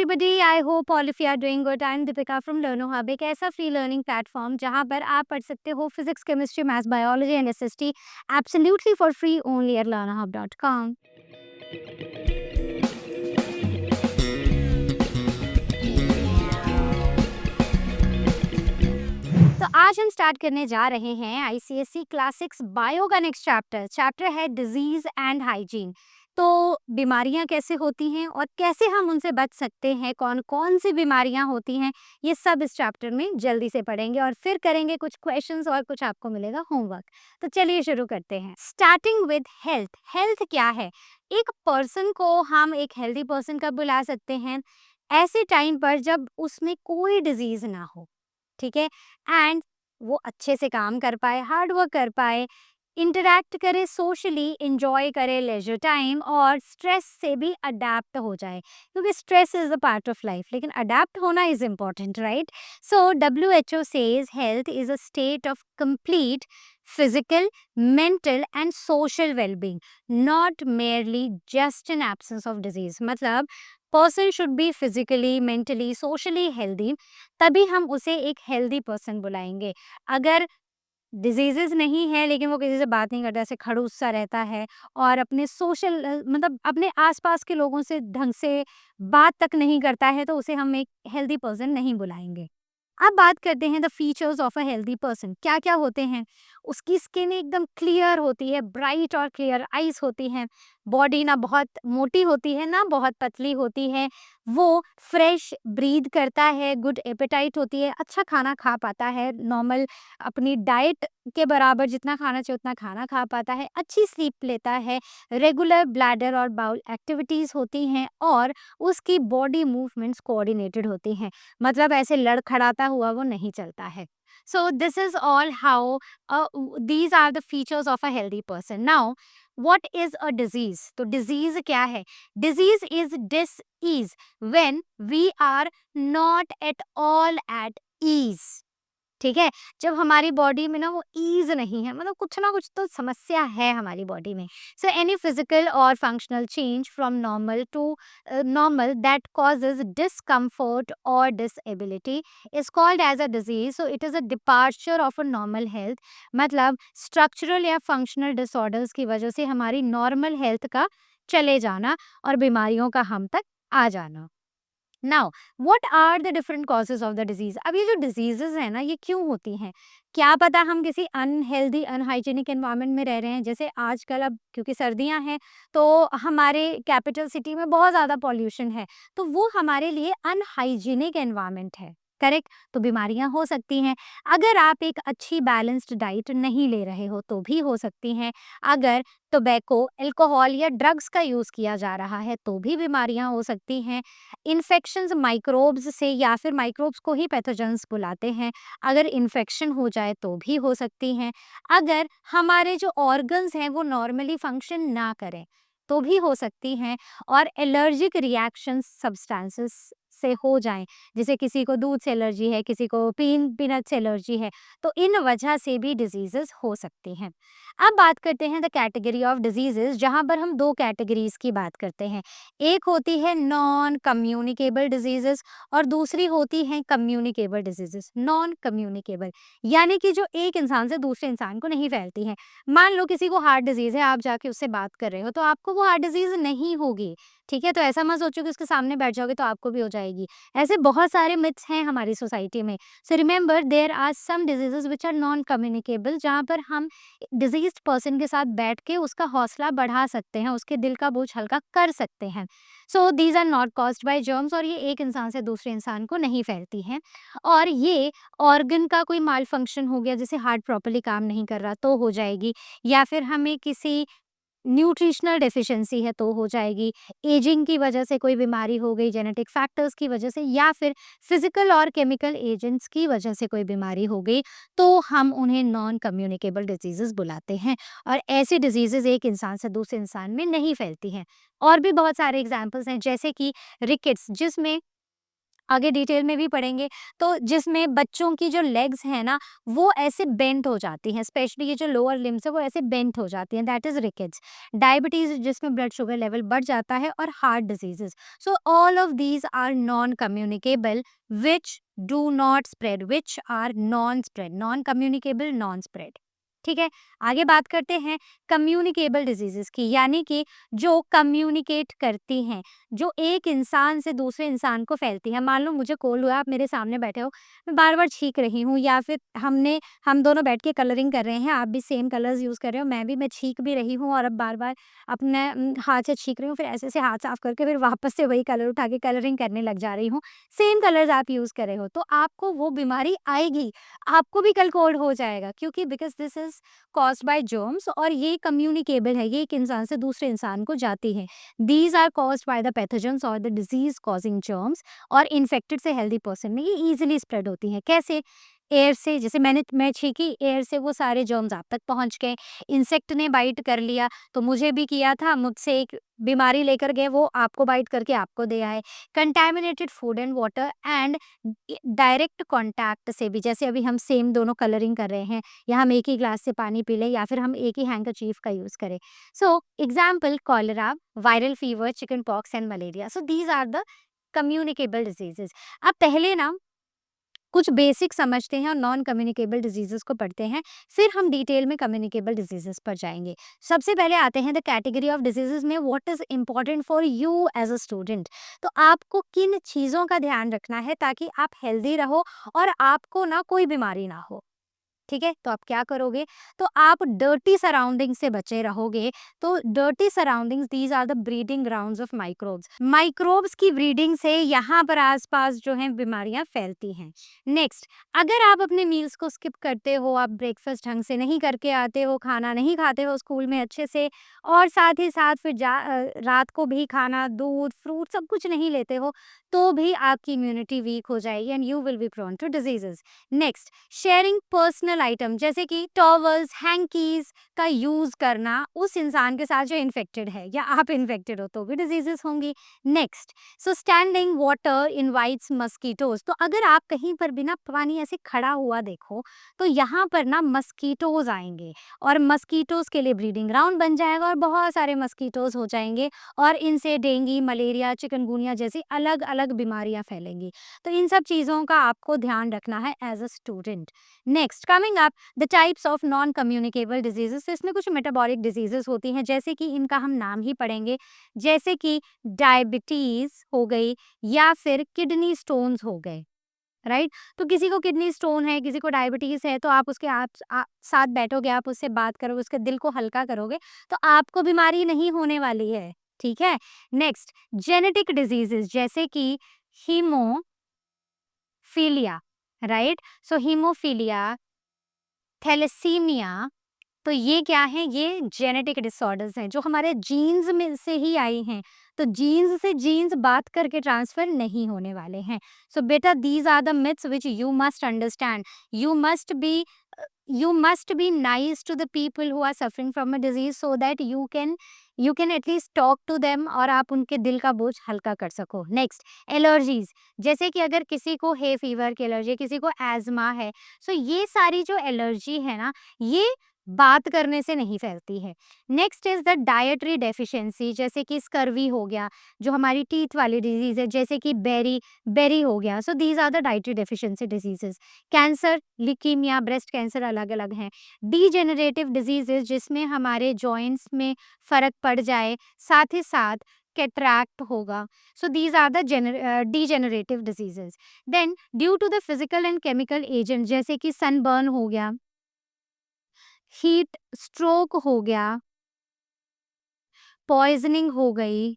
Everybody, I hope all of you are doing good. I am Deepika from Learno Hub, एक ऐसा free learning platform जहां पर आप पढ़ सकते हो physics, chemistry, maths, biology and SST absolutely for free only at learnerhub.com। तो आज हम स्टार्ट करने जा रहे हैं आईसीएसई क्लास 6 बायो का नेक्स्ट चैप्टर है डिजीज एंड हाइजीन। तो बीमारियां कैसे होती हैं और कैसे हम उनसे बच सकते हैं, कौन कौन सी बीमारियां होती हैं, ये सब इस चैप्टर में जल्दी से पढ़ेंगे और फिर करेंगे कुछ क्वेश्चंस और कुछ आपको मिलेगा होमवर्क। तो चलिए शुरू करते हैं। Starting with health. हेल्थ क्या है? एक पर्सन को हम एक हेल्दी पर्सन कब बुला सकते हैं? ऐसे टाइम पर जब उसमें कोई डिजीज ना हो, ठीक है, एंड वो अच्छे से काम कर पाए, हार्ड वर्क कर पाए, इंटरैक्ट करे सोशली, इंजॉय करे लेजर टाइम और स्ट्रेस से भी अडेप्ट हो जाए, क्योंकि stress is a part of life, लेकिन अडेप्ट होना is important, right? So WHO says health is a state of complete physical, mental and social well-being, not merely just an absence of disease। मतलब person should be physically, mentally, socially healthy, तभी हम उसे एक healthy person बुलाएंगे। अगर diseases नहीं है लेकिन वो किसी से बात नहीं करता, ऐसे खड़ूस सा रहता है और अपने सोशल मतलब अपने आसपास के लोगों से ढंग से बात तक नहीं करता है, तो उसे हम एक हेल्दी पर्सन नहीं बुलाएंगे। अब बात करते हैं the features of a healthy person. क्या क्या होते हैं? उसकी स्किन एकदम क्लियर होती है, ब्राइट और क्लियर आईज होती हैं, बॉडी ना बहुत मोटी होती है ना बहुत पतली होती है, वो फ्रेश ब्रीद करता है, गुड एपेटाइट होती है, अच्छा खाना खा पाता है, नॉर्मल अपनी डाइट के बराबर जितना खाना चाहिए उतना खाना खा पाता है, अच्छी स्लीप लेता है, रेगुलर ब्लैडर और बाउल एक्टिविटीज़ होती हैं और उसकी बॉडी मूवमेंट्स कोऑर्डिनेटेड होती हैं। मतलब ऐसे लड़खड़ाता हुआ वो नहीं चलता है। So this is all how these are the features of a healthy person. Now, what is a disease? तो disease क्या है? Disease is dis-ease, when we are not at all at ease। ठीक है, जब हमारी बॉडी में ना वो ईज नहीं है, मतलब कुछ ना कुछ तो समस्या है हमारी बॉडी में। सो एनी फिजिकल और functional change from normal to normal that causes discomfort और disability is called as a disease. So it is a departure of a normal health. मतलब स्ट्रक्चरल या फंक्शनल डिसऑर्डर्स की वजह से हमारी normal health का चले जाना और बीमारियों का हम तक आ जाना। Now what are the different causes of the disease? अब ये जो डिजीजेस है ना, ये क्यों होती हैं? क्या पता हम किसी अनहेल्दी अनहाइजीनिक एनवायरनमेंट में रह रहे हैं, जैसे आजकल अब क्योंकि सर्दियां हैं तो हमारे कैपिटल सिटी में बहुत ज़्यादा पॉल्यूशन है, तो वो हमारे लिए अनहाइजीनिक एनवायरनमेंट है, करेक्ट? तो बीमारियां हो सकती हैं। अगर आप एक अच्छी बैलेंस्ड डाइट नहीं ले रहे हो तो भी हो सकती हैं। अगर टोबैको, अल्कोहल या ड्रग्स का यूज़ किया जा रहा है तो भी बीमारियां हो सकती हैं। इन्फेक्शंस माइक्रोब्स से, या फिर माइक्रोब्स को ही पैथोजेंस बुलाते हैं, अगर इन्फेक्शन हो जाए तो भी हो सकती हैं। अगर हमारे जो ऑर्गन्स हैं वो नॉर्मली फंक्शन ना करें तो भी हो सकती हैं। और एलर्जिक रिएक्शंस सब्सटेंसेस से हो जाएं, जैसे किसी को दूध से एलर्जी है, किसी को पीनट से एलर्जी है, तो इन वजह से भी डिजीजेस हो सकती हैं। अब बात करते हैं द कैटेगरी ऑफ डिजीजेस, जहां पर हम दो कैटेगरीज की बात करते हैं। एक होती है नॉन कम्युनिकेबल डिजीजेस और दूसरी होती है कम्युनिकेबल डिजीजेस। नॉन कम्युनिकेबल यानी कि जो एक इंसान से दूसरे इंसान को नहीं फैलती हैं। मान लो किसी को हार्ट डिजीज है, आप जाके उससे बात कर रहे हो तो आपको वो हार्ट डिजीज नहीं होगी, ठीक है? तो ऐसा मत सोचो कि उसके सामने बैठ जाओगे तो आपको भी हो जाएगी। ऐसे बहुत सारे मिथ्स हैं हमारी सोसाइटी में। So remember there are some diseases which are non communicable, जहाँ पर हम डिजीज्ड पर्सन के साथ बैठ के उसका हौसला बढ़ा सकते हैं, उसके दिल का बोझ हल्का कर सकते हैं। So these are not caused by germs, और ये एक इंसान से दूसरे इंसान को नहीं फैलती हैं। और ये ऑर्गन का कोई माल फंक्शन हो गया, जैसे हार्ट प्रॉपरली काम नहीं कर रहा तो हो जाएगी, या फिर हमें किसी न्यूट्रिशनल डेफिशिएंसी है तो हो जाएगी, एजिंग की वजह से कोई बीमारी हो गई, जेनेटिक फैक्टर्स की वजह से, या फिर फिजिकल और केमिकल एजेंट्स की वजह से कोई बीमारी हो गई, तो हम उन्हें नॉन कम्युनिकेबल डिजीजेस बुलाते हैं। और ऐसी डिजीजेस एक इंसान से दूसरे इंसान में नहीं फैलती हैं। और भी बहुत सारे एग्जाम्पल्स हैं, जैसे कि रिकेट्स, जिसमें आगे डिटेल में भी पढ़ेंगे। तो जिसमें बच्चों की जो लेग्स हैं ना, वो ऐसे बेंट हो जाती हैं, स्पेशली ये जो लोअर लिम्स है वो ऐसे बेंट हो जाती हैं, दैट इज़ रिकेट्स। डायबिटीज़ जिसमें ब्लड शुगर लेवल बढ़ जाता है, और heart diseases. So all of these are non communicable which do not spread, which are non spread, non communicable, non spread. ठीक है? आगे बात करते हैं कम्युनिकेबल डिजीज़ेज़ की, यानी कि जो कम्युनिकेट करती हैं, जो एक इंसान से दूसरे इंसान को फैलती है। मान लो मुझे कोल्ड हुआ, आप मेरे सामने बैठे हो, मैं बार-बार छींक रही हूँ, या फिर हम दोनों बैठ के कलरिंग कर रहे हैं, आप भी सेम कलर्स यूज़ कर रहे हो, मैं छींक भी रही हूँ, और अब बार-बार अपने हाथ से छींक रही हूँ, फिर ऐसे-ऐसे हाथ साफ करके फिर वापस से वही कलर उठा के कलरिंग करने लग जा रही हूँ। सेम कलर्स आप यूज़ कर रहे हो, तो आपको वो बीमारी आएगी, आपको भी कल कोल्ड हो जाएगा, क्योंकि because this is caused by germs, और ये कम्युनिकेबल है, ये एक इंसान से दूसरे इंसान को जाती है। These are caused by the pathogens or the disease causing germs, और इन्फेक्टेड से हेल्दी पर्सन में ये इजीली स्प्रेड होती हैं। कैसे? एयर से, जैसे मैं छींकी, एयर से वो सारे जर्म्स आप तक पहुंच गए। इंसेक्ट ने बाइट कर लिया, तो मुझे भी किया था, मुझसे एक बीमारी लेकर गए, वो आपको बाइट करके आपको दे आए। Contaminated food and water and direct contact से भी, जैसे अभी हम सेम दोनों कलरिंग कर रहे हैं, या हम एक ही ग्लास से पानी पी लें, या फिर हम एक ही हैंकरचीफ का यूज़ करें। So, example cholera, viral fever, chickenpox and malaria. So, these are the communicable diseases. अब पहले ना कुछ बेसिक समझते हैं और नॉन कम्युनिकेबल डिजीजेस को पढ़ते हैं, फिर हम डिटेल में कम्युनिकेबल डिजीजेस पर जाएंगे। सबसे पहले आते हैं द कैटेगरी ऑफ डिजीजेस में, what is important for you as a student. तो आपको किन चीज़ों का ध्यान रखना है ताकि आप हेल्दी रहो और आपको ना कोई बीमारी ना हो। ठीक है? तो आप क्या करोगे? तो आप डर्टी सराउंडिंग से बचे रहोगे। तो dirty surroundings, these are the breeding grounds of microbes. Microbes की ब्रीडिंग से यहाँ पर आस-पास जो हैं बीमारियाँ फैलती हैं। नेक्स्ट, अगर आप अपने मील्स को स्किप करते हो, आप ब्रेकफास्ट ढंग से नहीं करके आते हो, खाना नहीं खाते हो स्कूल में अच्छे से, और साथ ही साथ फिर रात को भी खाना, दूध, फ्रूट सब कुछ नहीं लेते हो, तो भी आपकी इम्यूनिटी वीक हो जाएगी and you will be prone to diseases. Next, sharing personal item जैसे कि टॉवल्स, हैंकीज का यूज करना उस इंसान के साथ जो इन्फेक्टेड है, या आप इन्फेक्टेड हो तो भी डिजीजेस होंगी। नेक्स्ट, सो स्टैंडिंग वाटर इनवाइट्स मस्कीटोज। तो अगर आप कहीं पर भी ना पानी ऐसे खड़ा हुआ देखो, तो यहाँ पर ना मस्कीटोज आएंगे, और मस्कीटोज के लिए ब्रीडिंग ग्राउंड बन जाएगा, और बहुत सारे मस्कीटोज हो जाएंगे, और इनसे डेंगू, मलेरिया, चिकनगुनिया जैसी अलग अलग बीमारियां फैलेंगी। तो इन सब चीज़ों का आपको ध्यान रखना है as a student. Next, coming up the types of non communicable diseases. इसमें कुछ मेटाबॉलिक डिजीजेस होती हैं, जैसे कि इनका हम नाम ही पढ़ेंगे, जैसे कि डायबिटीज हो गई, या फिर किडनी स्टोन्स हो गए। राइट? तो किसी को किडनी स्टोन है, किसी को डायबिटीज है, तो आप उसके साथ बैठोगे, आप उससे बात करोगे, उसके दिल को हल्का करोगे, तो आपको बीमारी नहीं होने वाली है। ठीक है? नेक्स्ट, जेनेटिक डिजीजेस जैसे कि हीमोफीलिया। राइट? सो हीमोफीलिया, थैलेसीमिया, तो ये क्या है? ये जेनेटिक डिसऑर्डर्स हैं जो हमारे जीन्स में से ही आई हैं। तो जीन्स से जीन्स बात करके ट्रांसफर नहीं होने वाले हैं। सो बेटा, these are the myths which you must understand. You must be you must be nice to the people who are suffering from a disease so that you can at least talk to them, और आप उनके दिल का बोझ हल्का कर सको। Next, allergies जैसे कि अगर किसी को हे फीवर की एलर्जी, किसी को एजमा है, सो ये सारी जो एलर्जी है ना, ये बात करने से नहीं फैलती है। Next is the dietary deficiency, जैसे कि स्कर्वी हो गया, जो हमारी टीथ वाली डिजीज है, जैसे कि बेरी बेरी हो गया। So these are the dietary deficiency diseases. Cancer, leukaemia, breast cancer अलग अलग हैं। डीजेनरेटिव डिजीजेस जिसमें हमारे जॉइंट्स में फर्क पड़ जाए, साथ ही साथ कैटरैक्ट होगा। So these are the degenerative diseases. Then due to the physical and chemical agent, जैसे कि सनबर्न हो गया, हीट स्ट्रोक हो गया, पॉइजनिंग हो गई।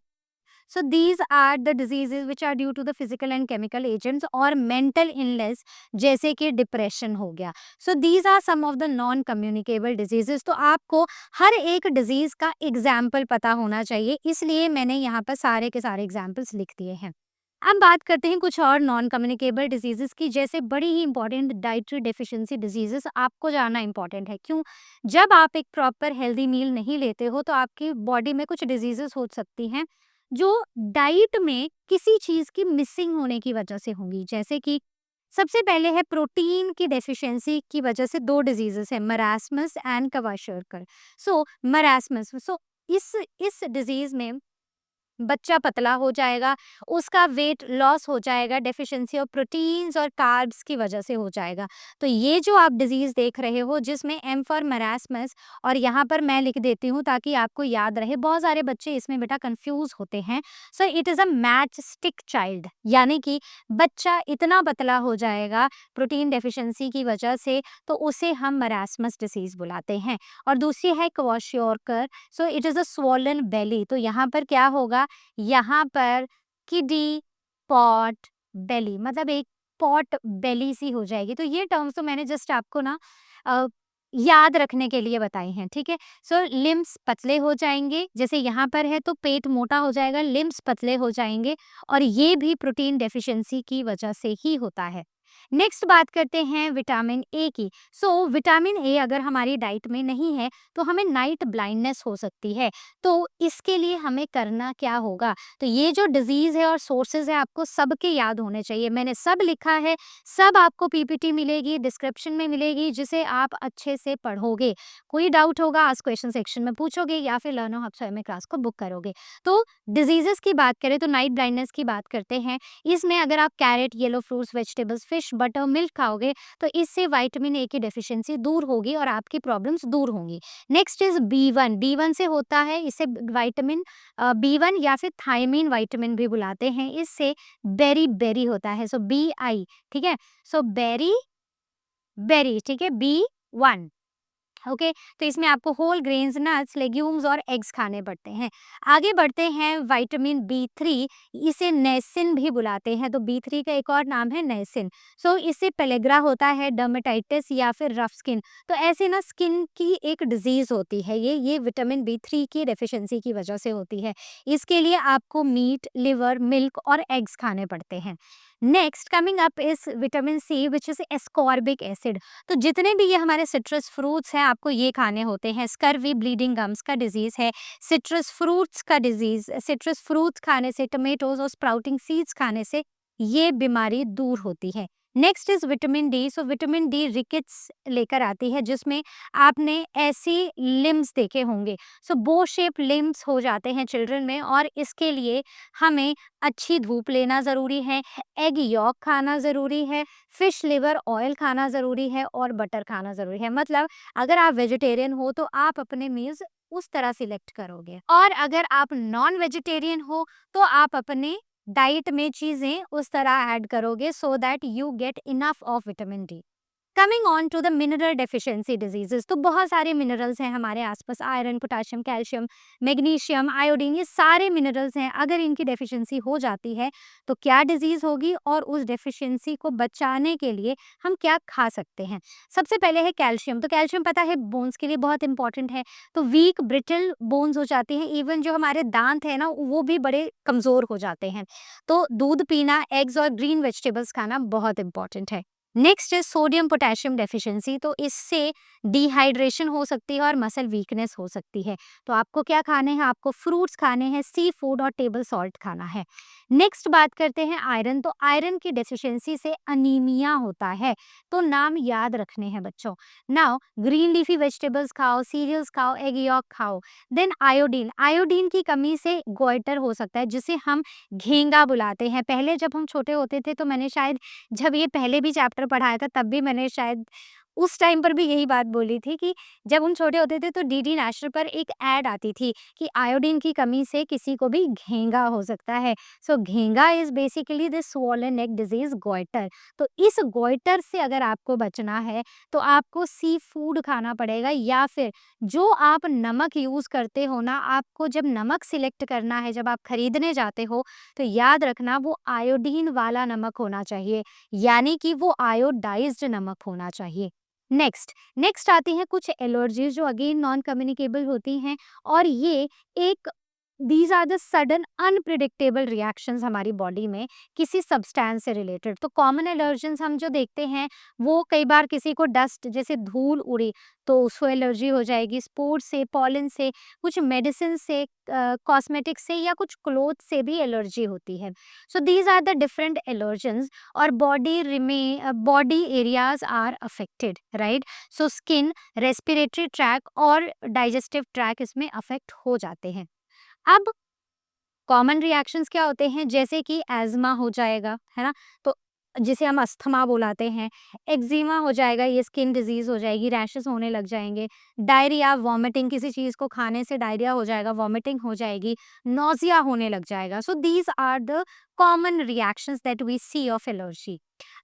So these are the diseases which are due to the physical and chemical agents, और mental illness जैसे कि डिप्रेशन हो गया। So these are some of the non communicable diseases। तो आपको हर एक डिजीज का एग्जाम्पल पता होना चाहिए, इसलिए मैंने यहाँ पर सारे के सारे एग्जाम्पल्स लिख दिए हैं। अब बात करते हैं कुछ और नॉन कम्युनिकेबल डिजीजेस की, जैसे बड़ी ही इंपॉर्टेंट डाइटरी डेफिशिएंसी डिजीजेस आपको जानना इंपॉर्टेंट है। क्यों? जब आप एक प्रॉपर हेल्दी मील नहीं लेते हो, तो आपकी बॉडी में कुछ डिजीजेस हो सकती हैं, जो डाइट में किसी चीज़ की मिसिंग होने की वजह से होंगी। जैसे कि सबसे पहले है प्रोटीन की डेफिशिएंसी की वजह से 2 डिजीज़ेज़ हैं, मरास्मस एंड क्वाशरकर। सो मरास्मस इस डिजीज़ में बच्चा पतला हो जाएगा, उसका वेट लॉस हो जाएगा, डेफिशिएंसी ऑफ प्रोटीन्स और कार्ब्स की वजह से हो जाएगा। तो ये जो आप डिज़ीज़ देख रहे हो जिसमें एम फॉर मरास्मस और यहाँ पर मैं लिख देती हूँ ताकि आपको याद रहे, बहुत सारे बच्चे इसमें बेटा कन्फ्यूज़ होते हैं। सो it is a match stick child, यानी कि बच्चा इतना पतला हो जाएगा प्रोटीन डेफिशिएंसी की वजह से, तो उसे हम मरास्मस डिसीज़ बुलाते हैं। और दूसरी है kwashiorkor, so it is a swollen belly. तो यहाँ पर क्या होगा, यहाँ पर किडी पॉट बेली, मतलब एक पॉट बेली सी हो जाएगी। तो ये टर्म्स तो मैंने जस्ट आपको ना अ, याद रखने के लिए बताए हैं, ठीक है। सो लिम्स पतले हो जाएंगे, जैसे यहाँ पर है तो पेट मोटा हो जाएगा, लिम्स पतले हो जाएंगे, और ये भी प्रोटीन डेफिशिएंसी की वजह से ही होता है। नेक्स्ट बात करते हैं विटामिन ए की। विटामिन ए अगर हमारी डाइट में नहीं है तो हमें नाइट ब्लाइंडनेस हो सकती है। तो इसके लिए हमें करना क्या होगा? तो ये जो डिजीज़ है और सोर्सेज़ है आपको सबके याद होने चाहिए। मैंने सब लिखा है, सब आपको पीपीटी मिलेगी, डिस्क्रिप्शन में मिलेगी, जिसे आप अच्छे से पढ़ोगे। कोई डाउट होगा आज क्वेश्चन सेक्शन में पूछोगे या फिर लर्नो हब स्वयं क्लास को बुक करोगे। तो डिजीज़ेज़ की बात करें तो नाइट ब्लाइंडनेस की बात करते हैं। इसमें अगर आप carrot, yellow fruits, vegetables, fish, butter, milk खाओगे तो इससे विटामिन ए की डेफिशिएंसी दूर होगी और आपकी प्रॉब्लम्स दूर होंगी। Next is B1. बी1 से होता है, इसे विटामिन बी1 या फिर थायमीन विटामिन भी बुलाते हैं। इससे बेरी बेरी होता है, सो बी आई, ठीक है। सो बेरी बेरी, ठीक है, बी1। ओके, तो इसमें आपको होल ग्रेन्स, नट्स, लेग्यूम्स और एग्स खाने पड़ते हैं। आगे बढ़ते हैं विटामिन बी3, इसे नाइसिन भी बुलाते हैं। तो बी3 का एक और नाम है नाइसिन। इससे पेलेग्रा होता है, डर्मेटाइटिस या फिर रफ स्किन। तो ऐसे ना स्किन की एक डिजीज होती है, ये विटामिन बी3 की डेफिशिएंसी की वजह से होती है। इसके लिए आपको मीट, लिवर, मिल्क और एग्स खाने पड़ते हैं। Next coming up is vitamin C which is ascorbic acid. तो जितने भी ये हमारे सिट्रस फ्रूट्स हैं आपको ये खाने होते हैं। स्कर्वी, ब्लीडिंग गम्स का डिजीज है, सिट्रस फ्रूट्स का डिजीज, सिट्रस फ्रूट्स खाने से, टमेटोज और स्प्राउटिंग सीड्स खाने से ये बीमारी दूर होती है। Next is vitamin D. Vitamin D rickets लेकर आती है, जिसमें आपने ऐसी लिम्स देखे होंगे। बो शेप लिम्स हो जाते हैं चिल्ड्रन में, और इसके लिए हमें अच्छी धूप लेना ज़रूरी है, एग यॉक खाना ज़रूरी है, फिश लिवर ऑयल खाना ज़रूरी है और बटर खाना ज़रूरी है। मतलब अगर आप वेजिटेरियन हो तो आप अपने मील्स उस तरह सिलेक्ट करोगे, और अगर आप नॉन वेजिटेरियन हो तो आप अपने डाइट में चीज़ें उस तरह ऐड करोगे so that you get enough of vitamin D. Coming on to the mineral deficiency diseases, तो बहुत सारे मिनरल्स हैं हमारे आसपास, iron, potassium, calcium, magnesium, iodine, ये सारे मिनरल्स हैं। अगर इनकी डेफिशिएंसी हो जाती है तो क्या डिजीज होगी, और उस डेफिशिएंसी को बचाने के लिए हम क्या खा सकते हैं? सबसे पहले है कैल्शियम। तो कैल्शियम पता है बोन्स के लिए बहुत इंपॉर्टेंट है। तो वीक ब्रिटल बोन्स हो जाती हैं, इवन जो हमारे दांत है ना वो भी बड़े कमजोर हो जाते हैं। तो दूध पीना, एग्स और ग्रीन वेजिटेबल्स खाना बहुत इंपॉर्टेंट है। नेक्स्ट है सोडियम पोटेशियम डेफिशिएंसी। तो इससे डिहाइड्रेशन हो सकती है और मसल वीकनेस हो सकती है। तो आपको क्या खाने हैं? आपको फ्रूट्स खाने हैं, सी फूड और टेबल सॉल्ट खाना है। नेक्स्ट बात करते हैं आयरन। तो आयरन की डेफिशिएंसी से अनीमिया होता है, तो नाम याद रखने हैं बच्चों। नाउ ग्रीन लीफी वेजिटेबल्स खाओ, सीरियल्स खाओ, एग यॉक खाओ। देन आयोडीन, आयोडीन की कमी से गोइटर हो सकता है, जिसे हम घेंगा बुलाते हैं। पहले जब हम छोटे होते थे तो मैंने शायद जब ये पहले भी चैप्टर पढ़ाया था तब भी मैंने शायद उस टाइम पर भी यही बात बोली थी कि जब हम छोटे होते थे तो डीडी नेशनल पर एक ऐड आती थी कि आयोडीन की कमी से किसी को भी घेंगा हो सकता है। घेंगा is basically this swollen neck disease, goitre. तो इस गोइटर से अगर आपको बचना है तो आपको सी फूड खाना पड़ेगा, या फिर जो आप नमक यूज करते हो ना, आपको जब नमक सिलेक्ट करना है, जब आप खरीदने जाते हो तो याद रखना वो आयोडीन वाला नमक होना चाहिए, यानी कि वो आयोडाइज्ड नमक होना चाहिए। नेक्स्ट आती हैं कुछ एलर्जीज जो अगेन नॉन कम्युनिकेबल होती हैं, और ये एक these are the sudden unpredictable reactions हमारी बॉडी में किसी सब्सटेंस से रिलेटेड। तो कॉमन एलर्जेंस हम जो देखते हैं वो कई बार किसी को डस्ट जैसे धूल उड़ी तो उसको एलर्जी हो जाएगी, स्पोर्ट्स से, पॉलन से, कुछ मेडिसिन से, कॉस्मेटिक्स से या कुछ क्लोथ से भी एलर्जी होती है। So these are the different allergens और body areas are affected, right. So skin, respiratory tract और डाइजेस्टिव ट्रैक इसमें अफेक्ट हो जाते हैं। अब कॉमन रिएक्शंस क्या होते हैं, जैसे कि एज़मा हो जाएगा, है ना? तो जिसे हम अस्थमा बुलाते हैं, एक्ज़िमा हो जाएगा, ये स्किन डिज़ीज़ हो जाएगी, रैशेज़ होने लग जाएँगे, डायरिया, वॉमिटिंग, किसी चीज़ को खाने से डायरिया हो जाएगा, वॉमिटिंग हो जाएगी, नॉज़िया होने लग जाएगा। So these are the common reactions that we see of allergy.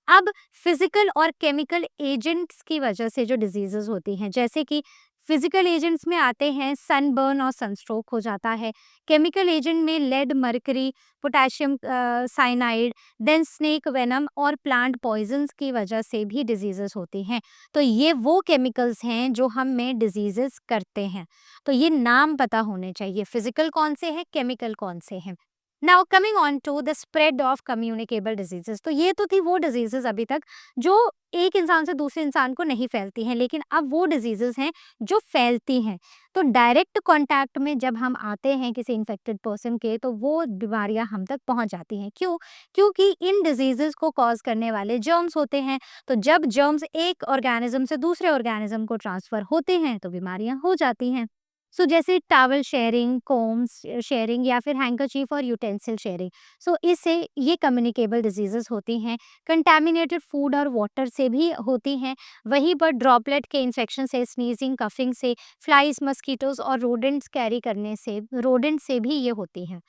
अब फिजिकल और केमिकल एजेंट्स की वजह से जो डिजीजेस होती हैं, जैसे कि फिजिकल एजेंट्स में आते हैं सनबर्न और सनस्ट्रोक हो जाता है। केमिकल एजेंट में lead, mercury, potassium cyanide, then snake venom और प्लांट पॉइजन्स की वजह से भी डिजीजेस होती हैं। तो ये वो केमिकल्स हैं जो हम में डिजीजेस करते हैं। तो ये नाम पता होने चाहिए, फिजिकल कौन से हैं, केमिकल कौन से हैं। Now coming on to the spread of communicable diseases. तो ये तो थी वो डिजीजेस अभी तक जो एक इंसान से दूसरे इंसान को नहीं फैलती हैं, लेकिन अब वो डिजीजेस हैं जो फैलती हैं। तो डायरेक्ट कांटेक्ट में जब हम आते हैं किसी इन्फेक्टेड पर्सन के, तो वो बीमारियां हम तक पहुंच जाती हैं। क्यों? क्योंकि इन डिजीजेस को कॉज करने वाले जर्म्स होते हैं। तो जब जर्म्स एक ऑर्गेनिज्म से दूसरे ऑर्गेनिज्म को ट्रांसफर होते हैं तो बीमारियां हो जाती हैं। सो जैसे टॉवल शेयरिंग, कोम्स शेयरिंग या फिर हैंकरचीफ और यूटेंसिल शेयरिंग। सो इससे ये कम्युनिकेबल डिजीजेस होती हैं। कंटामिनेटेड फूड और वाटर से भी होती हैं। वहीं पर ड्रॉपलेट के इन्फेक्शन से, स्नीजिंग, कफिंग से, फ्लाइज, मस्कीटोज और रोडेंट्स कैरी करने से, रोडेंट से भी ये होती हैं।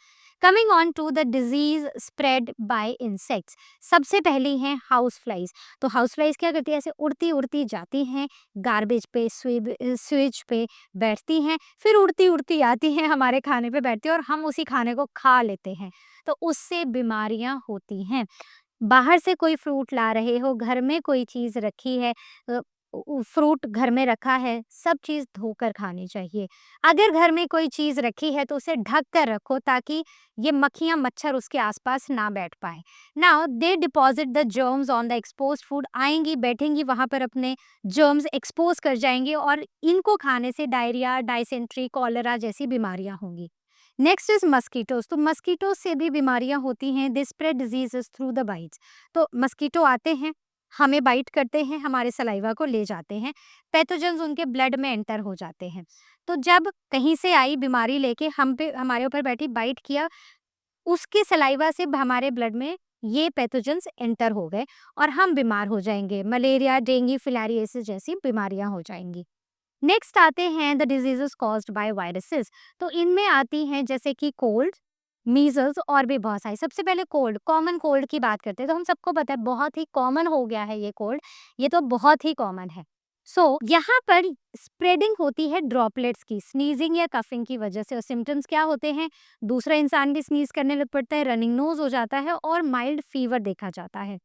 Coming on to the disease spread by insects. सबसे पहली हैं हाउस फ्लाइज। तो हाउस फ्लाइज क्या करती है, ऐसे उड़ती उड़ती जाती हैं, गार्बेज पे, स्विच पे बैठती हैं, फिर उड़ती उड़ती आती हैं, हमारे खाने पे बैठती हैं और हम उसी खाने को खा लेते हैं। तो उससे बीमारियां होती हैं। बाहर से कोई फ्रूट ला रहे हो, घर में कोई चीज़ रखी है, फ्रूट घर में रखा है, सब चीज़ धोकर खानी चाहिए। अगर घर में कोई चीज़ रखी है तो उसे ढक कर रखो ताकि ये मक्खियाँ, मच्छर उसके आसपास ना बैठ पाएँ। Now they deposit the germs on the exposed food. आएँगी, बैठेंगी वहाँ पर, अपने जर्म्स एक्सपोज़ कर जाएँगे और इनको खाने से डायरिया, डायसेंट्री, कॉलरा जैसी बीमारियाँ होंगी। Next is mosquitoes. तो मस्कीटो से भी बीमारियां होती हैं। They spread diseases through the bytes. तो मस्कीटो आते हैं, हमें बाइट करते हैं, हमारे सलाइवा को ले जाते हैं, पैथोजेंस उनके ब्लड में एंटर हो जाते हैं। तो जब कहीं से आई बीमारी लेके हम पे, हमारे ऊपर बैठी, बाइट किया, उसके सलाइवा से हमारे ब्लड में ये पैथोजेंस एंटर हो गए और हम बीमार हो जाएंगे। मलेरिया, डेंगू, फिलारियासिस जैसी बीमारियां हो जाएंगी। नेक्स्ट आते हैं the diseases caused by viruses. तो इनमें आती हैं जैसे कि कोल्ड, मीजल्स और भी बहुत सारी। सबसे पहले कोल्ड, कॉमन कोल्ड की बात करते हैं। तो हम सबको पता है बहुत ही कॉमन हो गया है ये कोल्ड, ये तो बहुत ही कॉमन है। सो यहाँ पर स्प्रेडिंग होती है ड्रॉपलेट्स की, स्नीजिंग या कफिंग की वजह से। और सिम्टम्स क्या होते हैं, दूसरा इंसान भी स्नीज करने लग पड़ता है, रनिंग नोज हो जाता है और माइल्ड फीवर देखा जाता है।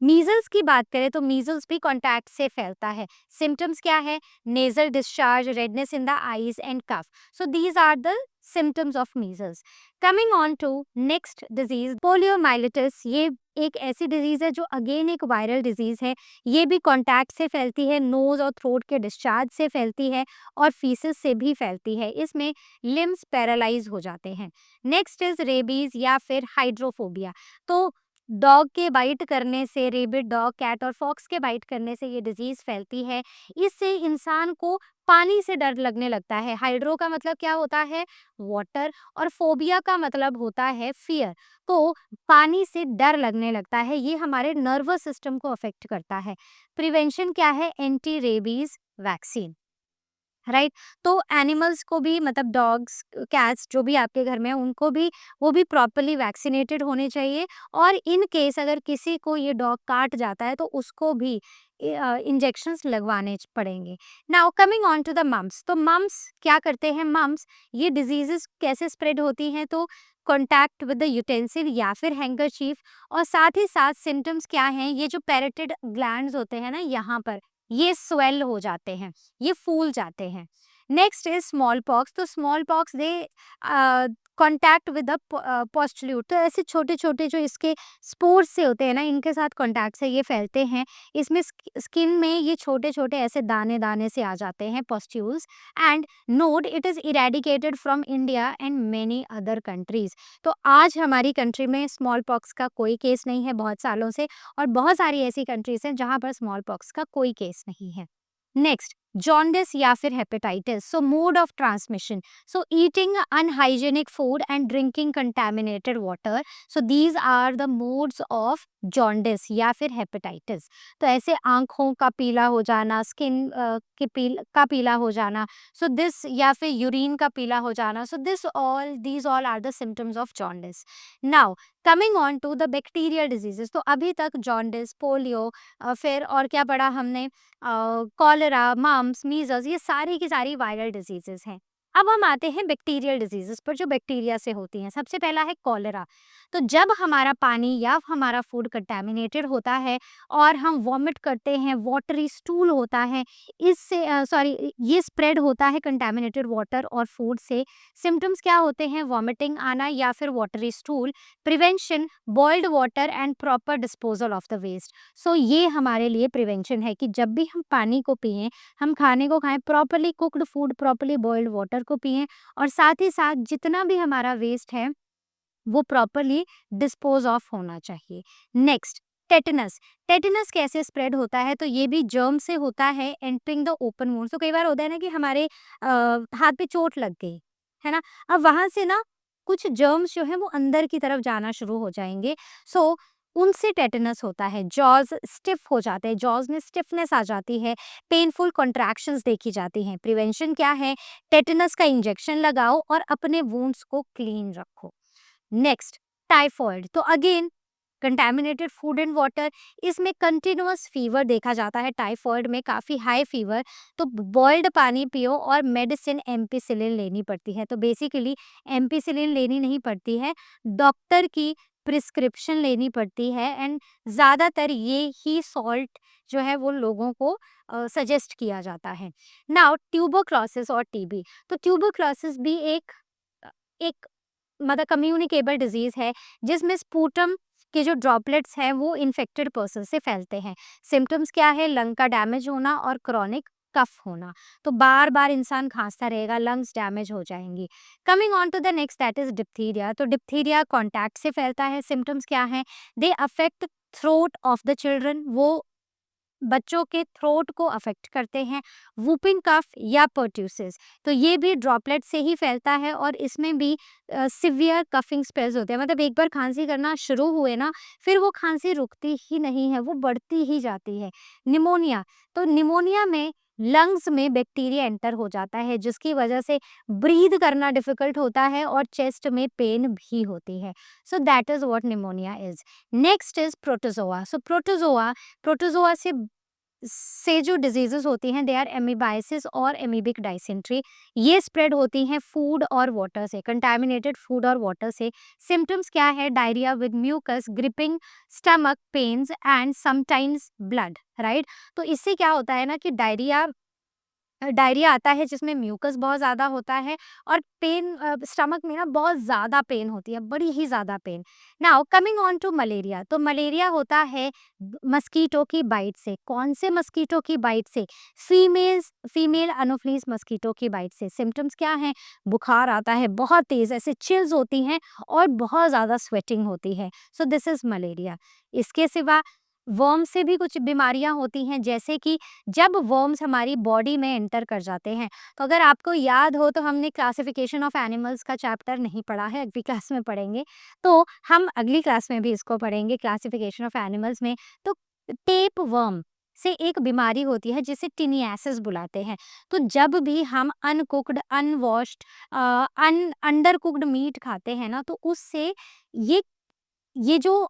मीजल्स की बात करें तो मीजल्स भी कॉन्टैक्ट से फैलता है। सिम्टम्स क्या है, nasal discharge, redness in the eyes and cough. So these are the symptoms of measles. Coming on to next disease, poliomyelitis. ये एक ऐसी डिजीज है जो अगेन एक वायरल डिजीज है। ये भी कॉन्टैक्ट से फैलती है, नोज और थ्रोट के डिस्चार्ज से फैलती है और फीसिस से भी फैलती है। इसमें लिम्स पैरालाइज हो जाते हैं। नेक्स्ट इज रेबीज या फिर हाइड्रोफोबिया। तो डॉग के बाइट करने से, रेबिड डॉग, कैट और फॉक्स के बाइट करने से ये डिजीज फैलती है। इससे इंसान को पानी से डर लगने लगता है। हाइड्रो का मतलब क्या होता है, वाटर, और फोबिया का मतलब होता है फियर। तो पानी से डर लगने लगता है, ये हमारे नर्वस सिस्टम को अफेक्ट करता है। प्रिवेंशन क्या है, एंटी रेबीज वैक्सीन, राइट। तो एनिमल्स को भी, मतलब डॉग्स, कैट्स जो भी आपके घर में हैं, उनको भी, वो भी प्रॉपरली वैक्सीनेटेड होने चाहिए। और इन केस अगर किसी को ये डॉग काट जाता है तो उसको भी इंजेक्शंस लगवाने पड़ेंगे। Now coming on to the mumps. तो मम्स क्या करते हैं, मम्स ये डिजीजेस कैसे स्प्रेड होती हैं, तो कॉन्टैक्ट विद द यूटेंसिल या फिर हैंकरचीफ। और साथ ही साथ सिम्टम्स क्या हैं, ये जो पैरेटिड ग्लैंड्स होते हैं ना, यहाँ पर ये स्वेल हो जाते हैं, ये फूल जाते हैं। Next is smallpox. तो smallpox they contact with the pustule. तो ऐसे छोटे छोटे जो इसके स्पोर्स से होते हैं ना, इनके साथ कॉन्टैक्ट से ये फैलते हैं। इसमें स्किन में ये छोटे छोटे ऐसे दाने दाने से आ जाते हैं, pustules. And note it is eradicated from India and many other countries. तो आज हमारी कंट्री में स्मॉल पॉक्स का कोई केस नहीं है बहुत सालों से, और बहुत सारी ऐसी कंट्रीज हैं जहां पर स्मॉल पॉक्स का कोई केस नहीं है। नेक्स्ट, जॉन्डिस या फिर hepatitis. So mode of transmission. So eating unhygienic food and drinking contaminated water. So these are the modes of jaundice या फिर हेपेटाइटिस। तो ऐसे आंखों का पीला हो जाना, स्किन का पीला हो जाना, सो दिस, या फिर यूरिन का पीला हो जाना, so these all are the symptoms of jaundice. Now coming on to the bacterial diseases. तो अभी तक जॉन्डिस, पोलियो, फिर और क्या पढ़ा हमने, कॉलरा, मम्प्स, मीजल्स, ये सारी की सारी वायरल डिजीजेस हैं। अब हम आते हैं बैक्टीरियल डिजीजेस पर जो बैक्टीरिया से होती हैं। सबसे पहला है कॉलरा। तो जब हमारा पानी या हमारा फूड कंटेमिनेटेड होता है और हम वॉमिट करते हैं, वाटरी स्टूल होता है, इससे सॉरी ये स्प्रेड होता है कंटेमिनेटेड वाटर और फूड से। सिम्टम्स क्या होते हैं? वॉमिटिंग आना या फिर watery stool. Prevention, boiled water and proper disposal of the waste. So ये हमारे लिए प्रिवेंशन है कि जब भी हम पानी को पिएं, हम खाने को खाएं, properly cooked food, properly boiled water को पिएं, और साथ ही साथ जितना भी हमारा वेस्ट है वो प्रॉपरली डिस्पोज ऑफ होना चाहिए। Next, tetanus. टेटनस कैसे स्प्रेड होता है? तो ये भी जर्म से होता है, एंटरिंग द ओपन वुंड। तो कई बार होता है ना कि हमारे हाथ पे चोट लग गई है ना, अब वहां से ना कुछ जर्म्स जो है वो अंदर की तरफ जाना शुरू हो जाएंगे। सो उनसे टेटनस होता है। जॉज स्टिफ हो जाते हैं, जॉज में स्टिफनेस आ जाती है, पेनफुल कॉन्ट्रैक्शंस देखी जाती हैं। प्रिवेंशन क्या है? टेटनस का इंजेक्शन लगाओ और अपने वुंड्स को क्लीन रखो। Next, typhoid. तो again contaminated food and water, इसमें कंटिन्यूअस फीवर देखा जाता है। टाइफॉइड में काफ़ी हाई फीवर, तो बॉइल्ड पानी पियो और मेडिसिन एम्पिसिलिन लेनी पड़ती है। तो बेसिकली एम्पिसिलिन लेनी नहीं पड़ती है, डॉक्टर की प्रिस्क्रिप्शन लेनी पड़ती है। एंड ज़्यादातर ये ही सॉल्ट जो है वो लोगों को सजेस्ट किया जाता है। नाउ ट्यूबरक्लोसिस और टीबी। तो ट्यूबरक्लोसिस भी एक मतलब कम्युनिकेबल डिजीज है, जिसमें स्पूटम के जो ड्रॉपलेट्स हैं वो इन्फेक्टेड पर्सन से फैलते हैं। सिम्टम्स क्या है? लंग का डैमेज होना और क्रॉनिक कफ होना। तो बार बार इंसान खांसता रहेगा, लंग्स डैमेज हो जाएंगी। Coming on to the next, that is diphtheria. तो डिप्थीरिया कॉन्टैक्ट से फैलता है। सिम्टम्स क्या है? They affect throat of the children. वो बच्चों के थ्रोट को अफेक्ट करते हैं। वूपिंग कफ या पर्ट्यूसिस, तो ये भी ड्रॉपलेट से ही फैलता है, और इसमें भी सिवियर कफिंग स्पेल्स होते हैं। मतलब एक बार खांसी करना शुरू हुए ना, फिर वो खांसी रुकती ही नहीं है, वो बढ़ती ही जाती है। निमोनिया। तो निमोनिया में लंग्स में बैक्टीरिया एंटर हो जाता है, जिसकी वजह से ब्रीद करना डिफिकल्ट होता है और चेस्ट में पेन भी होती है। So that is what pneumonia is. Next is protozoa. So protozoa से जो डिजीजेस होती हैं, दे आर एमीबाइसिस और एमीबिक डाइसेंट्री। ये स्प्रेड होती हैं फूड और वाटर से, कंटामिनेटेड फूड और वाटर से। सिम्टम्स क्या है? Diarrhoea with mucus, griping stomach pains and sometimes blood, right. तो इससे क्या होता है ना कि डायरिया आता है जिसमें म्यूकस बहुत ज़्यादा होता है, और स्टमक में ना बहुत ज़्यादा पेन होती है, बड़ी ही ज़्यादा pain. Now coming on to malaria. तो मलेरिया होता है मस्कीटो की बाइट से। कौन से मस्कीटो की बाइट से? फीमेल अनोफ्लीज मस्कीटो की बाइट से। सिम्टम्स क्या हैं? बुखार आता है बहुत तेज़, ऐसे चिल्स होती हैं और बहुत ज़्यादा स्वेटिंग होती है। So this is malaria. इसके सिवा वर्म से भी कुछ बीमारियां होती हैं, जैसे कि जब वर्म्स हमारी बॉडी में एंटर कर जाते हैं। तो अगर आपको याद हो तो हमने क्लासिफिकेशन ऑफ एनिमल्स का चैप्टर नहीं पढ़ा है, अगली क्लास में पढ़ेंगे। तो हम अगली क्लास में भी इसको पढ़ेंगे, क्लासिफिकेशन ऑफ एनिमल्स में। तो टेप वर्म से एक बीमारी होती है जिसे टिनियासिस बुलाते हैं। तो जब भी हम uncooked, unwashed, under cooked meet खाते हैं ना, तो उससे ये ये जो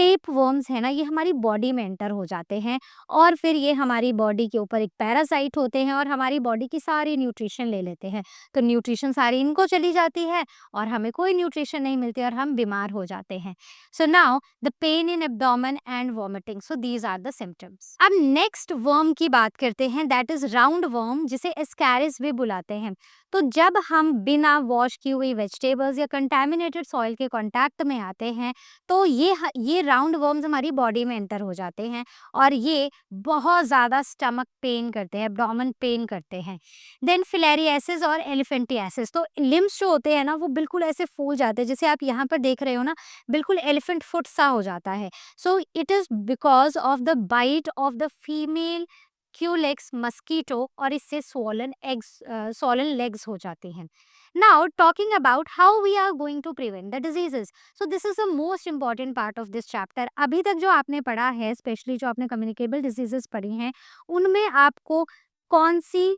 टेप वर्म्स है ना, ये हमारी बॉडी में एंटर हो जाते हैं और फिर ये हमारी बॉडी के ऊपर एक पैरासाइट होते हैं और हमारी बॉडी की सारी न्यूट्रिशन ले लेते हैं। तो न्यूट्रिशन सारी इनको चली जाती है और हमें कोई न्यूट्रिशन नहीं मिलती और हम बीमार हो जाते हैं। So now the pain in abdomen and vomiting, so these are the symptoms. अब नेक्स्ट वर्म की बात करते हैं, दैट इज राउंड वर्म, जिसे एस्कैरिस भी बुलाते हैं। तो जब हम बिना वॉश की हुई वेजिटेबल्स या कंटेमिनेटेड सॉइल के कांटेक्ट में आते हैं तो ये राउंड वर्म्स हमारी बॉडी में एंटर हो जाते हैं और ये बहुत ज़्यादा स्टमक पेन करते हैं, एब्डोमेन पेन करते हैं। देन फिलेरियासिस और एलिफेंटियासिस, तो लिम्स जो होते हैं ना वो बिल्कुल ऐसे फूल जाते हैं, जैसे आप यहाँ पर देख रहे हो ना, बिल्कुल एलिफेंट फुट सा हो जाता है। So it is because of the bite of the female culex mosquito और इससे स्वॉलन लेग्स हो जाते हैं। Now talking about how we are going to prevent the diseases, so this is the most important part of this chapter. अभी तक जो आपने पढ़ा है, स्पेशली जो आपने कम्युनिकेबल डिजीजेस पढ़ी हैं, उनमें आपको कौन सी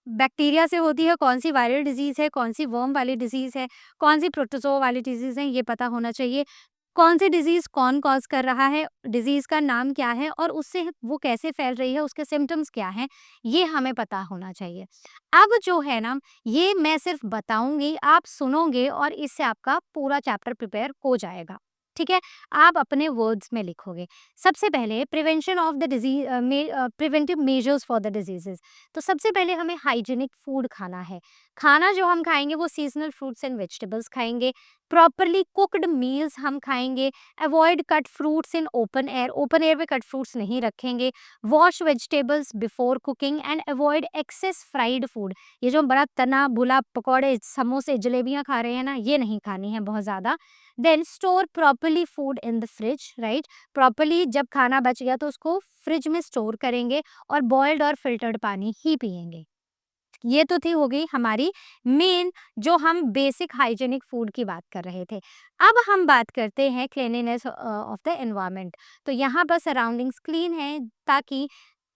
बैक्टीरिया से होती है, कौन सी वायरल डिजीज़ है, कौन सी वर्म वाली डिजीज़ है, कौन सी प्रोटोज़ोआ वाली डिजीज़ है, ये पता होना चाहिए। कौन सी डिजीज़ कौन कॉज़ कर रहा है, डिजीज़ का नाम क्या है और उससे वो कैसे फैल रही है, उसके सिम्पटम्स क्या हैं, ये हमें पता होना चाहिए। अब जो है ना, ये मैं सिर्फ़ बताऊँगी, आप सुनोगे और इससे आपका पूरा चैप्टर प्रिपेयर हो जाएगा, ठीक है? आप अपने वर्ड्स में लिखोगे। सबसे पहले prevention of the preventive measures for the diseases. तो सबसे पहले हमें हाइजीनिक फूड खाना है। खाना जो हम खाएँगे वो सीज़नल फ्रूट्स एंड वेजिटेबल्स खाएँगे, प्रॉपर्ली कुक्ड मील्स हम खाएँगे, avoid cut fruits in open air में कट फ्रूट्स नहीं रखेंगे, wash vegetables before cooking and avoid excess fried food. ये जो बड़ा तना भुना पकौड़े, समोसे, जलेबियाँ खा रहे हैं ना, ये नहीं खानी है बहुत ज़्यादा। Then store properly food in the fridge, right? Properly जब खाना बच गया तो उसको फ्रिज में स्टोर करेंगे और बॉइल्ड और फिल्टर्ड पानी ही पिएँगे। ये तो थी हो गई हमारी मेन, जो हम बेसिक हाइजीनिक फूड की बात कर रहे थे। अब हम बात करते हैं क्लीनलीनेस ऑफ द एनवायरनमेंट। तो यहाँ पर सराउंडिंग्स क्लीन है ताकि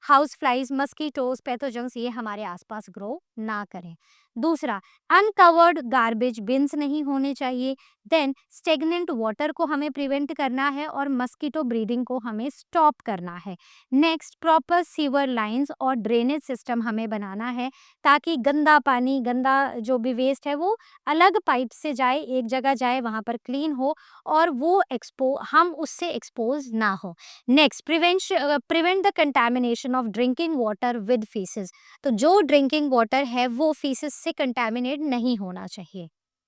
हाउस फ्लाइज, मस्कीटोज, पैथोजेंस ये हमारे आसपास ग्रो ना करें। दूसरा, अनकवर्ड गार्बेज बिन्स नहीं होने चाहिए। देन स्टेगनेंट वाटर को हमें प्रिवेंट करना है और मस्कीटो ब्रीडिंग को हमें स्टॉप करना है। नेक्स्ट, प्रॉपर सीवर लाइंस और ड्रेनेज सिस्टम हमें बनाना है ताकि गंदा पानी, गंदा जो भी वेस्ट है वो अलग पाइप से जाए, एक जगह जाए, वहाँ पर क्लीन हो और वो हम उससे एक्सपोज ना हो। Next, prevent the contamination of drinking water with faeces. तो जो ड्रिंकिंग वाटर है वो फीसेस से कंटामिनेट नहीं होना चाहिए।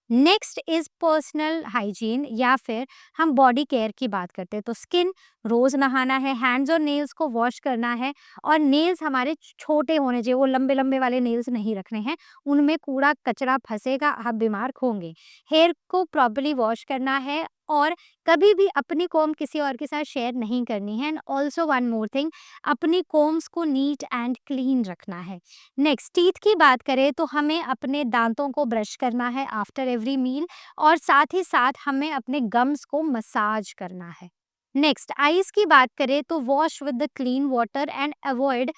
नेक्स्ट इज पर्सनल हाइजीन या फिर हम बॉडी केयर की बात करते हैं तो स्किन, रोज नहाना है, हैंड्स और नेल्स को वॉश करना है और नेल्स हमारे छोटे होने चाहिए, वो लंबे लंबे वाले नेल्स नहीं रखने हैं, उनमें कूड़ा कचरा फंसेगा, आप बीमार होंगे। हेयर को प्रॉपर्ली वॉश करना है और कभी भी अपनी कॉम्ब किसी और के साथ शेयर नहीं करनी है। And also one more thing, अपनी कॉम्ब्स को नीट एंड क्लीन रखना है। नेक्स्ट, टीथ की बात करें तो हमें अपने दांतों को ब्रश करना है आफ्टर एवरी मील और साथ ही साथ हमें अपने गम्स को मसाज करना है। नेक्स्ट, आईज की बात करें तो wash with the clean water and avoid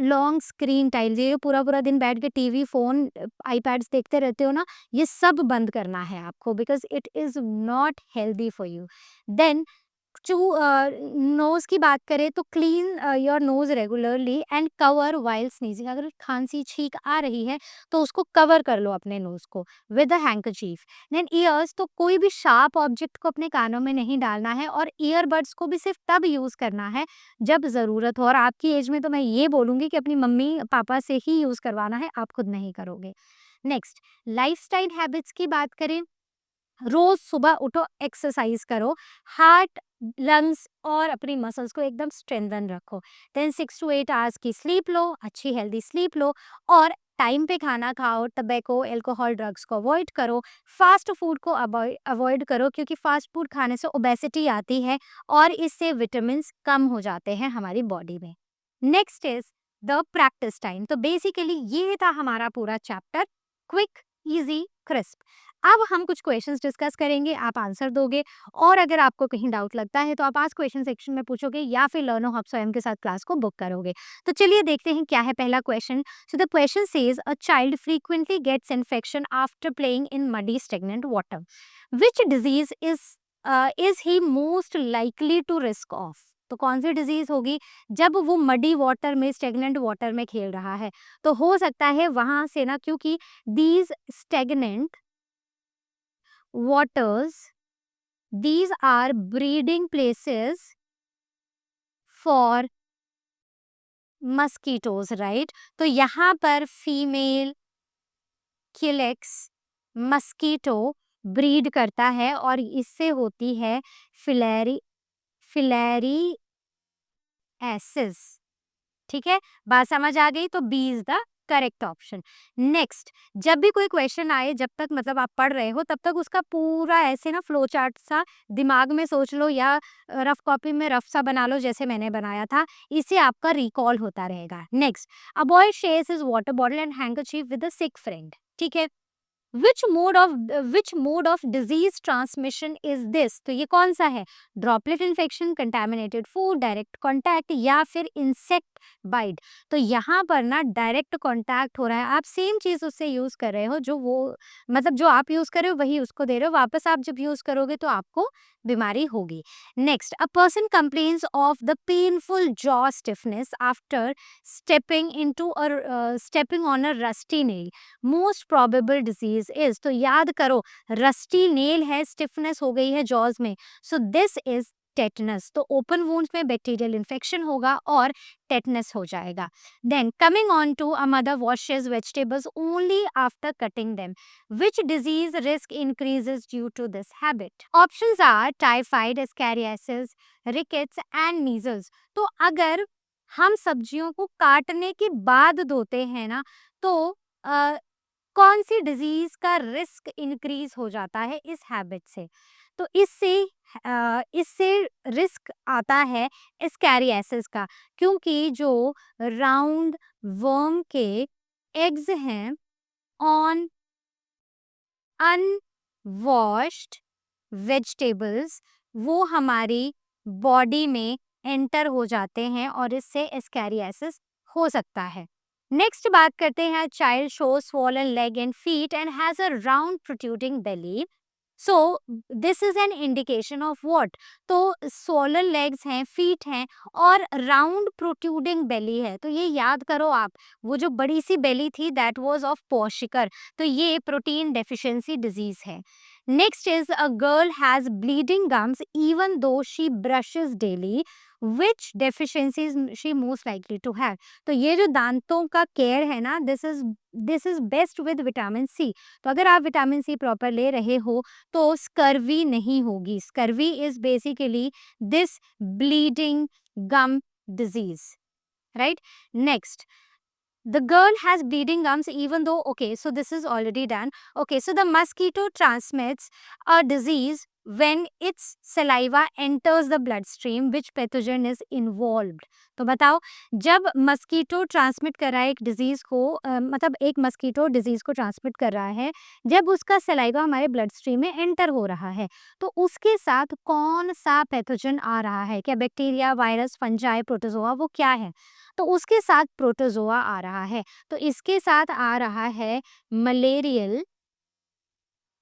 long screen time. ये पूरा पूरा दिन बैठ के टीवी, फोन, आईपैड्स देखते रहते हो ना, ये सब बंद करना है आपको because it is not healthy for you. Then nose की बात करें तो clean your nose regularly and cover while sneezing. अगर खांसी छींक आ रही है तो उसको कवर कर लो अपने नोज़ को with a handkerchief. Then ears, तो कोई भी शार्प ऑब्जेक्ट को अपने कानों में नहीं डालना है और ईयरबड्स को भी सिर्फ तब यूज़ करना है जब ज़रूरत हो। और आपकी एज में तो मैं ये बोलूँगी कि अपनी मम्मी पापा से ही यूज़ करवाना है, आप खुद नहीं करोगे। नेक्स्ट, लाइफस्टाइल हैबिट्स की बात करें, रोज सुबह उठो, एक्सरसाइज करो, हार्ट, लंग्स और अपनी मसल्स को एकदम स्ट्रेंथन रखो। देन 6 to 8 आवर्स की स्लीप लो, अच्छी हेल्दी स्लीप लो और टाइम पे खाना खाओ। टबैको, एल्कोहल, ड्रग्स को अवॉइड करो। फास्ट फूड को अवॉइड करो क्योंकि फास्ट फूड खाने से ओबेसिटी आती है और इससे विटामिन कम हो जाते हैं हमारी बॉडी में। Next is the practice time. तो बेसिकली ये था हमारा पूरा चैप्टर, क्विक, इजी, क्रिस्प। अब हम कुछ क्वेश्चंस डिस्कस करेंगे, आप आंसर दोगे और अगर आपको कहीं डाउट लगता है तो आप आज क्वेश्चन सेक्शन में पूछोगे या फिर लर्नो हब स्वयं के साथ क्लास को बुक करोगे। तो चलिए देखते हैं क्या है पहला question. So the question says a child frequently gets infection after playing in muddy stagnant water, which disease is is he most likely to risk of? तो कौन सी डिजीज होगी? जब वो मडी वाटर में, स्टेगनेंट वाटर में खेल रहा है, तो हो सकता है वहां से ना, क्योंकि these stagnant waters, these are breeding places for mosquitoes, right? तो यहाँ पर फीमेल क्यूलेक्स मस्कीटो ब्रीड करता है और इससे होती है फिलेरी फिलेरी एसिस। ठीक है, बात समझ आ गई? तो B is the correct option. Next, जब भी कोई क्वेश्चन आए, जब तक मतलब आप पढ़ रहे हो, तब तक उसका पूरा ऐसे ना फ्लो चार्ट सा दिमाग में सोच लो या रफ कॉपी में रफ सा बना लो, जैसे मैंने बनाया था। इससे आपका रिकॉल होता रहेगा। Next, a boy shares his water bottle and handkerchief with a sick friend. ठीक है, which mode of disease transmission is this? तो ये कौन सा है? Droplet infection, contaminated food, direct contact या फिर इंसेक्ट बाइट? तो यहाँ पर ना डायरेक्ट कॉन्टैक्ट हो रहा है। आप सेम चीज उससे यूज कर रहे हो, जो वो मतलब जो आप यूज कर रहे हो वही उसको दे रहे हो वापस। आप जब यूज करोगे तो आपको बीमारी होगी। Next, a person complains of the painful jaw stiffness after stepping on a rusty nail. Most probable disease is? तो याद करो, रस्टी नेल है, स्टिफनेस हो गई है जॉज में, सो दिस इज टेटनस। तो ओपन वुंड्स में बैक्टीरियल इन्फेक्शन होगा और टेटनस हो जाएगा। Then coming on to, a mother washes vegetables only after cutting them, which disease risk increases due to this habit? Options are typhoid, ascariasis, rickets and measles. तो अगर हम सब्जियों को काटने के बाद धोते हैं ना, तो कौन सी डिजीज का रिस्क इंक्रीज हो जाता है इस हैबिट से? तो इससे रिस्क आता है एस्कैरियासिस का, क्योंकि जो राउंड वर्म के एग्स हैं ऑन अनवॉश्ड वेजिटेबल्स, वो हमारी बॉडी में एंटर हो जाते हैं और इससे एस्कैरियासिस हो सकता है। नेक्स्ट बात करते हैं, child shows swollen leg and feet and has a round protruding belly, so this is an indication of what? तो स्वॉलन लेग्स हैं, फीट हैं और राउंड प्रोट्रूडिंग बेली है, तो ये याद करो आप, वो जो बड़ी सी बेली थी दैट वाज ऑफ पोशिकर, तो ये प्रोटीन डेफिशिएंसी डिजीज है। Next is, a girl has bleeding gums even though she brushes daily, which deficiencies she most likely to have? तो ये जो दांतों का केयर है ना, this is best with vitamin C. तो अगर आप विटामिन सी प्रॉपर ले रहे हो तो स्कर्वी नहीं होगी। Scurvy is basically this bleeding gum disease, right? Next, the girl has bleeding gums even though, okay, so this is already done. Okay, so the mosquito transmits a disease when its saliva enters the bloodstream, which pathogen is involved? तो बताओ, जब mosquito transmit कर रहा है एक disease को, मतलब एक मस्कीटो डिजीज को ट्रांसमिट कर रहा है, जब उसका सलाइवा हमारे ब्लड स्ट्रीम में एंटर हो रहा है, तो उसके साथ कौन सा पैथोजन आ रहा है? क्या बैक्टीरिया, वायरस, फंजाई, प्रोटोजोआ, वो क्या है? तो उसके साथ प्रोटोजोआ आ रहा है। तो इसके साथ आ रहा है मलेरियल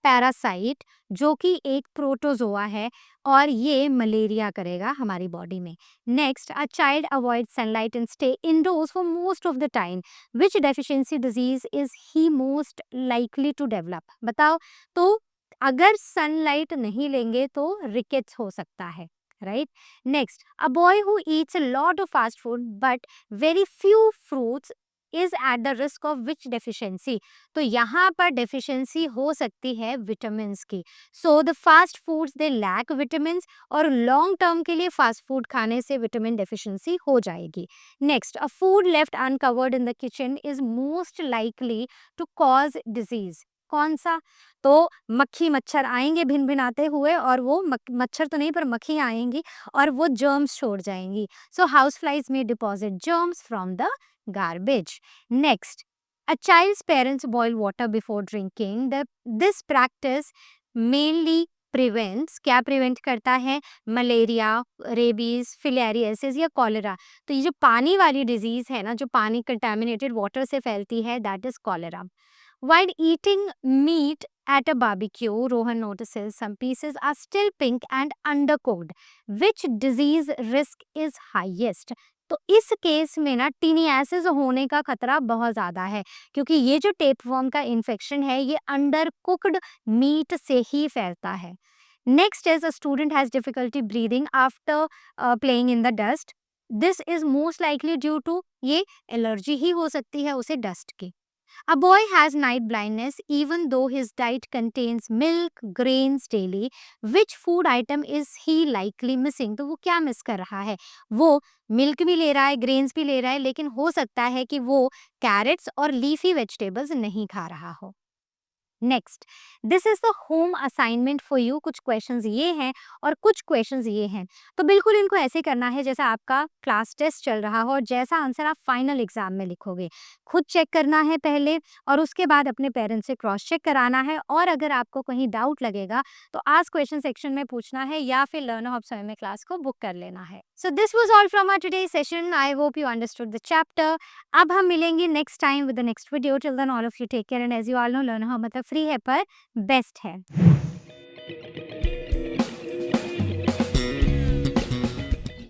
पैरासाइट, जो कि एक प्रोटोजोआ है और ये मलेरिया करेगा हमारी बॉडी में। Next, a child avoid sunlight and stay indoors for most of the time, which deficiency disease is he most likely to develop? बताओ, तो अगर सनलाइट नहीं लेंगे तो रिकेट्स हो सकता है, right? Next, a boy who eats a lot of fast food but very few fruits is at the risk of which deficiency? तो यहाँ पर डेफिशिएंसी हो सकती है विटामिन की। So the fast foods they lack vitamin, और long term के लिए फास्ट फूड खाने से विटामिन डेफिशिएंसी हो जाएगी। Next, a food left uncovered in the kitchen is most likely to cause disease. कौन सा? तो मक्खी मच्छर आएंगे भिन भिनाते हुए, और वो मच्छर तो नहीं पर मक्खी आएंगी और वो जर्म्स छोड़ जाएंगी। सो हाउस फ्लाइज में deposit germs from the garbage. Next, a child's parents boil water before drinking. This practice mainly prevents, क्या प्रिवेंट करता है? मलेरिया, रेबीज, फिलेरियासिस या कॉलेरा। तो ये जो पानी वाली डिजीज है ना, जो पानी कंटेमिनेटेड वाटर से फैलती है, that is cholera. While eating meat at a barbecue, Rohan notices some pieces are still pink and undercooked. Which disease risk is highest? तो इस केस में ना टीनियासिस होने का खतरा बहुत ज़्यादा है, क्योंकि ये जो टेपवर्म का इन्फेक्शन है ये अंडर कुक्ड मीट से ही फैलता है। Next is a student has difficulty breathing after playing in the dust. This is most likely due to ये एलर्जी ही हो सकती है उसे डस्ट की। A boy has night blindness even though his diet contains milk, grains daily. Which food item is he likely missing? तो वो क्या मिस कर रहा है? वो मिल्क भी ले रहा है, ग्रेन्स भी ले रहा है, लेकिन हो सकता है कि वो कैरेट्स और लीफी वेजिटेबल्स नहीं खा रहा हो। Next, this is the home assignment for you. कुछ क्वेश्चंस ये हैं और कुछ क्वेश्चंस ये हैं, तो बिल्कुल इनको ऐसे करना है जैसा आपका क्लास टेस्ट चल रहा हो और जैसा आंसर आप फाइनल एग्जाम में लिखोगे। खुद चेक करना है पहले और उसके बाद अपने पेरेंट्स से क्रॉस चेक कराना है, और अगर आपको कहीं डाउट लगेगा तो आज क्वेश्चन सेक्शन में पूछना है या फिर लर्नर हब स्वयं क्लास को बुक कर लेना है। So this was all from our today session. I hope you understood the chapter. अब हम मिलेंगे next time with the next video. Till then all of you take care, and as you all know learn how मतलब free है पर best है।